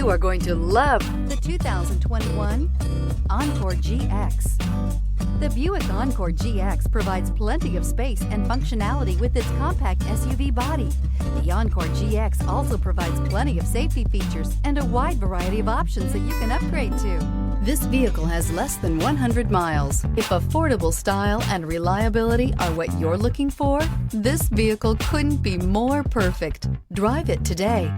You are going to love the 2021 Encore GX. The Buick Encore GX provides plenty of space and functionality with its compact SUV body. The Encore GX also provides plenty of safety features and a wide variety of options that you can upgrade to. This vehicle has less than 100 miles. If affordable style and reliability are what you're looking for, this vehicle couldn't be more perfect. Drive it today.